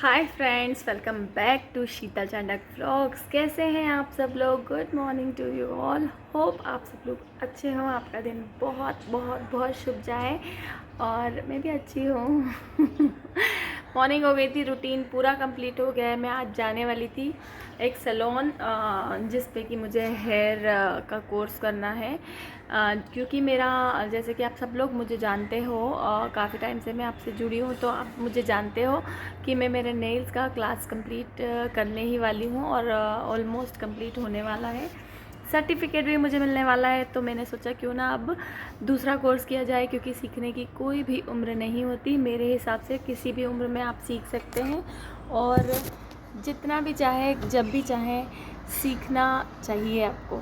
Hi friends, welcome back to Sheetal Chandak vlogs. कैसे हैं आप सब लोग? Good morning to you all. Hope आप सब लोग अच्छे हों, आपका दिन बहुत बहुत बहुत शुभ जाए और मैं भी अच्छी हूँ। मॉर्निंग हो गई थी, रूटीन पूरा कंप्लीट हो गया है। मैं आज जाने वाली थी एक सैलून जिस पे कि मुझे हेयर का कोर्स करना है, क्योंकि मेरा, जैसे कि आप सब लोग मुझे जानते हो, काफ़ी टाइम से मैं आपसे जुड़ी हूँ, तो आप मुझे जानते हो कि मैं मेरे नेल्स का क्लास कंप्लीट करने ही वाली हूँ और ऑलमोस्ट कंप्लीट होने वाला है। सर्टिफिकेट भी मुझे मिलने वाला है, तो मैंने सोचा क्यों ना अब दूसरा कोर्स किया जाए, क्योंकि सीखने की कोई भी उम्र नहीं होती। मेरे हिसाब से किसी भी उम्र में आप सीख सकते हैं और जितना भी चाहे जब भी चाहे सीखना चाहिए आपको।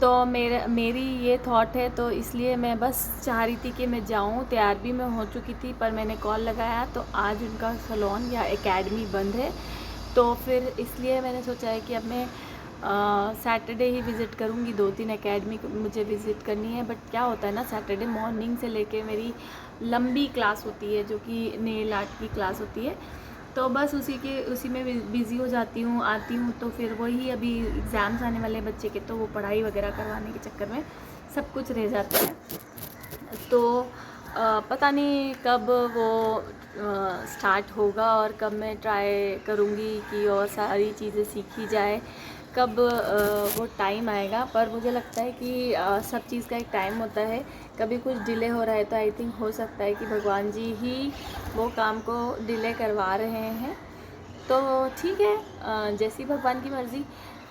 तो मेरी ये थॉट है, तो इसलिए मैं बस चाह रही थी कि मैं जाऊँ। तैयार भी मैं हो चुकी थी, पर मैंने कॉल लगाया तो आज उनका सैलून या एकेडमी बंद है, तो फिर इसलिए मैंने सोचा है कि अब मैं सैटरडे ही विज़िट करूँगी। 2-3 एकेडमी मुझे विज़िट करनी है, बट क्या होता है ना, सैटरडे मॉर्निंग से लेके मेरी लंबी क्लास होती है, जो कि नेल आर्ट की क्लास होती है, तो बस उसी में बिज़ी हो जाती हूँ। आती हूँ तो फिर वही, अभी एग्ज़ाम्स आने वाले बच्चे के, तो वो पढ़ाई वगैरह करवाने के चक्कर में सब कुछ रह जाता है। तो पता नहीं कब वो स्टार्ट होगा और कब मैं ट्राई करूँगी कि और सारी चीज़ें सीखी जाए, कब वो टाइम आएगा। पर मुझे लगता है कि सब चीज़ का एक टाइम होता है। कभी कुछ डिले हो रहा है तो आई थिंक हो सकता है कि भगवान जी ही वो काम को डिले करवा रहे हैं। तो ठीक है, जैसी भगवान की मर्ज़ी।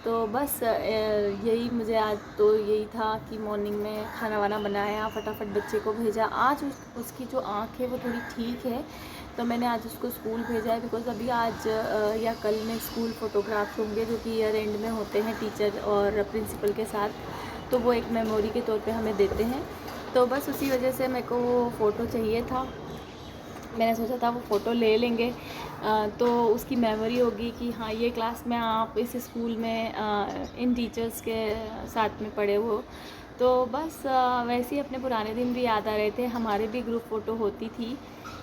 तो बस यही मुझे आज तो यही था कि मॉर्निंग में खाना वाना बनाया, फटाफट बच्चे को भेजा। आज उसकी जो आँख है वो थोड़ी ठीक है, तो मैंने आज उसको स्कूल भेजा है, बिकॉज़ अभी आज या कल में स्कूल फ़ोटोग्राफ्स होंगे, जो कि ईयर एंड में होते हैं टीचर और प्रिंसिपल के साथ, तो वो एक मेमोरी के तौर पे हमें देते हैं। तो बस उसी वजह से मेरे को वो फ़ोटो चाहिए था। मैंने सोचा था वो फ़ोटो ले लेंगे, तो उसकी मेमोरी होगी कि हाँ, ये क्लास में आप इस स्कूल में इन टीचर्स के साथ में पढ़े हो। तो बस वैसे ही अपने पुराने दिन भी याद आ रहे थे। हमारे भी ग्रुप फ़ोटो होती थी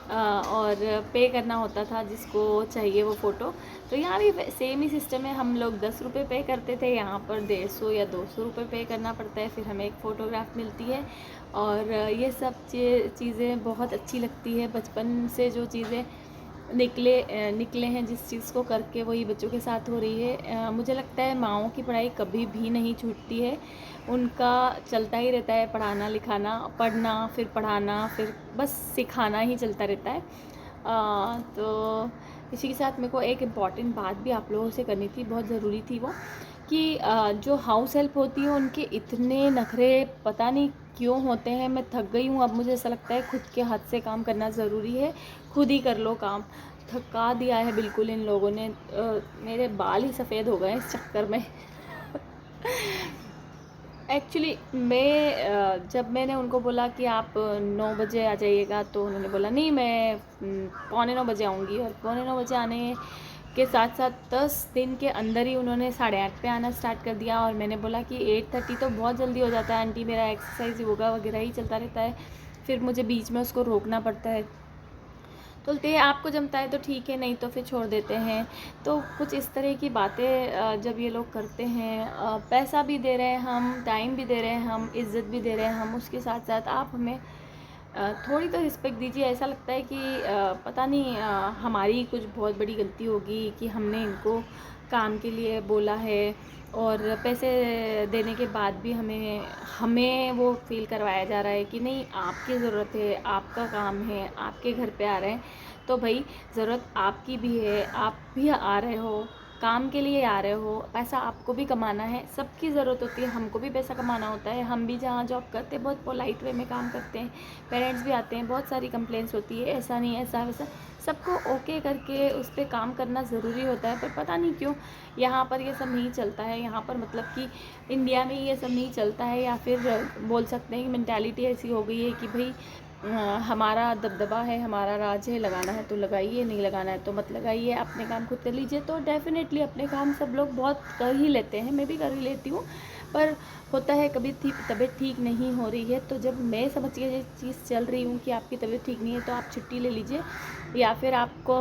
और पे करना होता था जिसको चाहिए वो फ़ोटो। तो यहाँ भी सेम ही सिस्टम है, हम लोग 10 रुपये पे करते थे, यहाँ पर 150 या 200 रुपये पे करना पड़ता है, फिर हमें एक फ़ोटोग्राफ मिलती है। और ये सब चीज़ें बहुत अच्छी लगती है। बचपन से जो चीज़ें निकले हैं, जिस चीज़ को करके वही बच्चों के साथ हो रही है। मुझे लगता है माँओं की पढ़ाई कभी भी नहीं छूटती है, उनका चलता ही रहता है। पढ़ाना लिखाना, पढ़ना, फिर पढ़ाना, फिर बस सिखाना ही चलता रहता है। तो इसी के साथ मेरे को एक इम्पॉर्टेंट बात भी आप लोगों से करनी थी, बहुत ज़रूरी थी वो, कि जो हाउस हेल्प होती है उनके इतने नखरे पता नहीं क्यों होते हैं। मैं थक गई हूँ अब। मुझे ऐसा लगता है खुद के हाथ से काम करना ज़रूरी है, खुद ही कर लो काम। थका दिया है बिल्कुल इन लोगों ने। मेरे बाल ही सफ़ेद हो गए इस चक्कर में। एक्चुअली जब मैंने उनको बोला कि आप 9 बजे आ जाइएगा, तो उन्होंने बोला नहीं, मैं 8:45 बजे आऊँगी। और 8:45 आने के साथ साथ 10 दिन के अंदर ही उन्होंने 8:30 पे आना स्टार्ट कर दिया। और मैंने बोला कि 8:30 तो बहुत जल्दी हो जाता है आंटी, मेरा एक्सरसाइज योगा वगैरह ही चलता रहता है, फिर मुझे बीच में उसको रोकना पड़ता है। तो बोलते हैं आपको जमता है तो ठीक है, नहीं तो फिर छोड़ देते हैं। तो कुछ इस तरह की बातें जब ये लोग करते हैं, पैसा भी दे रहे हैं हम, टाइम भी दे रहे हैं हम, इज़्ज़त भी दे रहे हैं हम, उसके साथ साथ आप हमें थोड़ी तो रिस्पेक्ट दीजिए। ऐसा लगता है कि पता नहीं हमारी कुछ बहुत बड़ी गलती होगी कि हमने इनको काम के लिए बोला है, और पैसे देने के बाद भी हमें हमें वो फ़ील करवाया जा रहा है कि नहीं, आपकी ज़रूरत है, आपका काम है, आपके घर पे आ रहे हैं, तो भाई ज़रूरत आपकी भी है, आप भी आ रहे हो, काम के लिए आ रहे हो, पैसा आपको भी कमाना है, सबकी ज़रूरत होती है, हमको भी पैसा कमाना होता है। हम भी जहाँ जॉब करते हैं बहुत पोलाइट वे में काम करते हैं, पेरेंट्स भी आते हैं, बहुत सारी कंप्लेंट्स होती है, ऐसा नहीं ऐसा वैसा, सबको ओके करके उस पर काम करना ज़रूरी होता है। पर पता नहीं क्यों यहाँ पर ये सब नहीं चलता है। यहाँ पर मतलब कि इंडिया में ये सब नहीं चलता है, या फिर बोल सकते हैं कि मेंटालिटी ऐसी हो गई है कि भाई हमारा दबदबा है, हमारा राज है, लगाना है तो लगाइए, नहीं लगाना है तो मत लगाइए, अपने काम खुद कर लीजिए। तो डेफ़िनेटली अपने काम सब लोग बहुत कर ही लेते हैं, मैं भी कर ही लेती हूँ। पर होता है कभी तबीयत ठीक नहीं हो रही है, तो जब मैं समझ के ये चीज़ चल रही हूँ कि आपकी तबीयत ठीक नहीं है तो आप छुट्टी ले लीजिए, या फिर आपको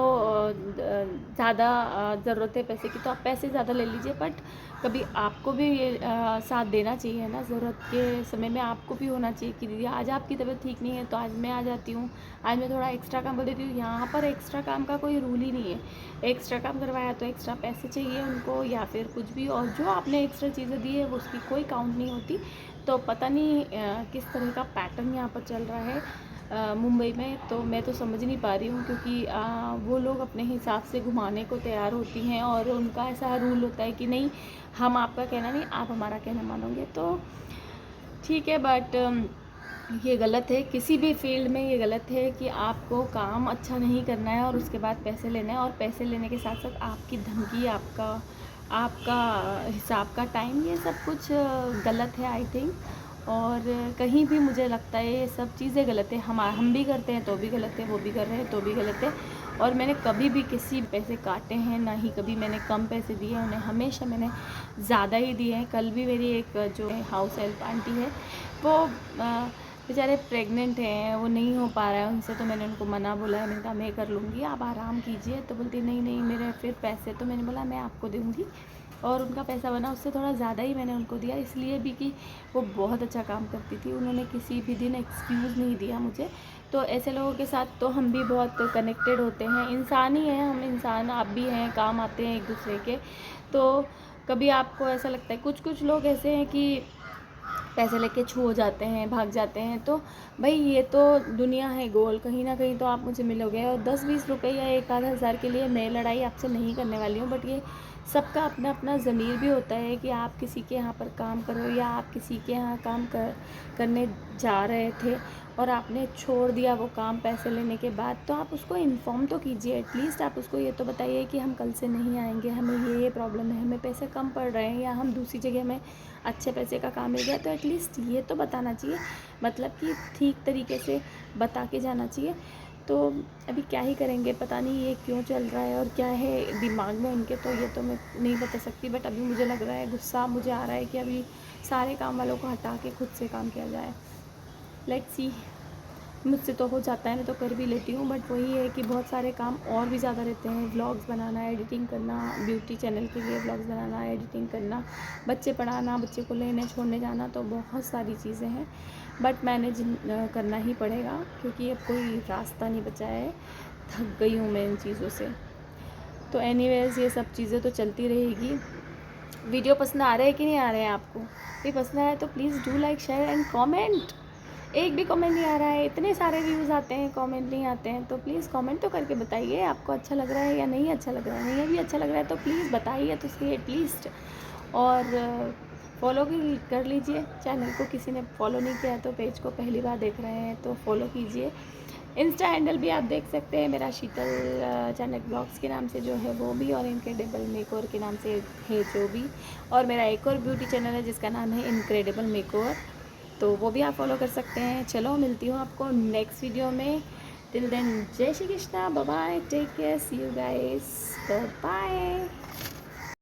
ज़्यादा ज़रूरत है पैसे की तो आप पैसे ज़्यादा ले लीजिए। बट कभी आपको भी ये साथ देना चाहिए ना, ज़रूरत के समय में आपको भी होना चाहिए कि दीदी आज आपकी तबीयत ठीक नहीं है तो आज मैं आ जाती हूँ, आज मैं थोड़ा एक्स्ट्रा काम कर देती हूँ। यहाँ पर एक्स्ट्रा काम का कोई रूल ही नहीं है, एक्स्ट्रा काम करवाया तो एक्स्ट्रा पैसे चाहिए उनको या फिर कुछ भी, और जो आपने एक्स्ट्रा चीज़ें दी है वो उसकी कोई काउंट नहीं होती। तो पता नहीं किस तरह का पैटर्न यहाँ पर चल रहा है मुंबई में, तो मैं तो समझ नहीं पा रही हूँ, क्योंकि वो लोग अपने हिसाब से घुमाने को तैयार होती हैं और उनका ऐसा रूल होता है कि नहीं, हम आपका कहना नहीं, आप हमारा कहना मानोगे तो ठीक है। बट ये गलत है, किसी भी फील्ड में ये गलत है कि आपको काम अच्छा नहीं करना है और उसके बाद पैसे लेना है, और पैसे लेने के साथ साथ आपकी धमकी, आपका आपका हिसाब का टाइम, ये सब कुछ गलत है आई थिंक। और कहीं भी मुझे लगता है ये सब चीज़ें गलत है, हम भी करते हैं तो भी गलत है, वो भी कर रहे हैं तो भी गलत है। और मैंने कभी भी किसी पैसे काटे हैं, ना ही कभी मैंने कम पैसे दिए हैं उन्हें, हमेशा मैंने ज़्यादा ही दिए हैं। कल भी मेरी एक जो हाउस हेल्प आंटी है, वो बेचारे प्रेग्नेंट हैं, वो नहीं हो पा रहा है उनसे, तो मैंने उनको मना बोला है, मैंने कहा मैं कर लूँगी, आप आराम कीजिए। तो बोलती नहीं नहीं मेरे फिर पैसे, तो मैंने बोला मैं आपको दूँगी, और उनका पैसा बना उससे थोड़ा ज़्यादा ही मैंने उनको दिया, इसलिए भी कि वो बहुत अच्छा काम करती थी, उन्होंने किसी भी दिन एक्सक्यूज़ नहीं दिया मुझे। तो ऐसे लोगों के साथ तो हम भी बहुत कनेक्टेड होते हैं, इंसान ही हैं हम, इंसान आप भी हैं, काम आते हैं एक दूसरे के। तो कभी आपको ऐसा लगता है, कुछ लोग ऐसे हैं कि पैसे लेके छू जाते हैं, भाग जाते हैं, तो भाई ये तो दुनिया है गोल, कहीं ना कहीं तो आप मुझे मिलोगे। और 10-20 रुपये या 1-आध हज़ार के लिए मैं लड़ाई आपसे नहीं करने वाली हूँ, बट ये सबका अपना अपना ज़मीर भी होता है कि आप किसी के यहाँ पर काम करो या आप किसी के यहाँ काम करने जा रहे थे और आपने छोड़ दिया वो काम पैसे लेने के बाद, तो आप उसको इन्फॉर्म तो कीजिए, एटलीस्ट आप उसको ये तो बताइए कि हम कल से नहीं आएंगे, हमें ये प्रॉब्लम है, हमें पैसे कम पड़ रहे हैं, या हम दूसरी जगह में अच्छे पैसे का काम मिल गया। तो एटलीस्ट ये तो बताना चाहिए, मतलब कि ठीक तरीके से बता के जाना चाहिए। तो अभी क्या ही करेंगे, पता नहीं ये क्यों चल रहा है और क्या है दिमाग में उनके, तो ये तो मैं नहीं बता सकती। बट अभी मुझे लग रहा है, गुस्सा मुझे आ रहा है कि अभी सारे काम वालों को हटा के खुद से काम किया जाए। लेट्स सी, मुझसे तो हो जाता है, मैं तो कर भी लेती हूँ, बट वही है कि बहुत सारे काम और भी ज़्यादा रहते हैं, व्लॉग्स बनाना, एडिटिंग करना, ब्यूटी चैनल के लिए व्लॉग्स बनाना, एडिटिंग करना, बच्चे पढ़ाना, बच्चे को लेने छोड़ने जाना, तो बहुत सारी चीज़ें हैं। बट मैनेज करना ही पड़ेगा, क्योंकि अब कोई रास्ता नहीं बचा है, थक गई हूँ मैं इन चीज़ों से। तो एनीवेज़ ये सब चीज़ें तो चलती रहेगी। वीडियो पसंद आ रहे हैं कि नहीं आ रहे हैं आपको? ये पसंद आया तो please do like, share and comment. एक भी कमेंट नहीं आ रहा है, इतने सारे व्यूज़ आते हैं, कमेंट नहीं आते हैं, तो प्लीज़ कमेंट तो करके बताइए आपको अच्छा लग रहा है या नहीं अच्छा लग रहा है। नहीं भी अच्छा लग रहा है तो प्लीज़ बताइए तो सही एटलीस्ट। और फॉलो भी कर लीजिए चैनल को, किसी ने फॉलो नहीं किया है तो पेज को पहली बार देख रहे हैं तो फॉलो कीजिए। इंस्टा हैंडल भी आप देख सकते हैं मेरा, शीतल चांडक ब्लॉग्स के नाम से जो है वो भी, और इनक्रेडिबल मेकओवर के नाम से है जो भी। और मेरा एक और ब्यूटी चैनल है जिसका नाम है इनक्रेडिबल मेकओवर, तो वो भी आप फॉलो कर सकते हैं। चलो मिलती हूँ आपको नेक्स्ट वीडियो में, टिल देन जय Shri Krishna, bye bye, take care, see you guys, bye.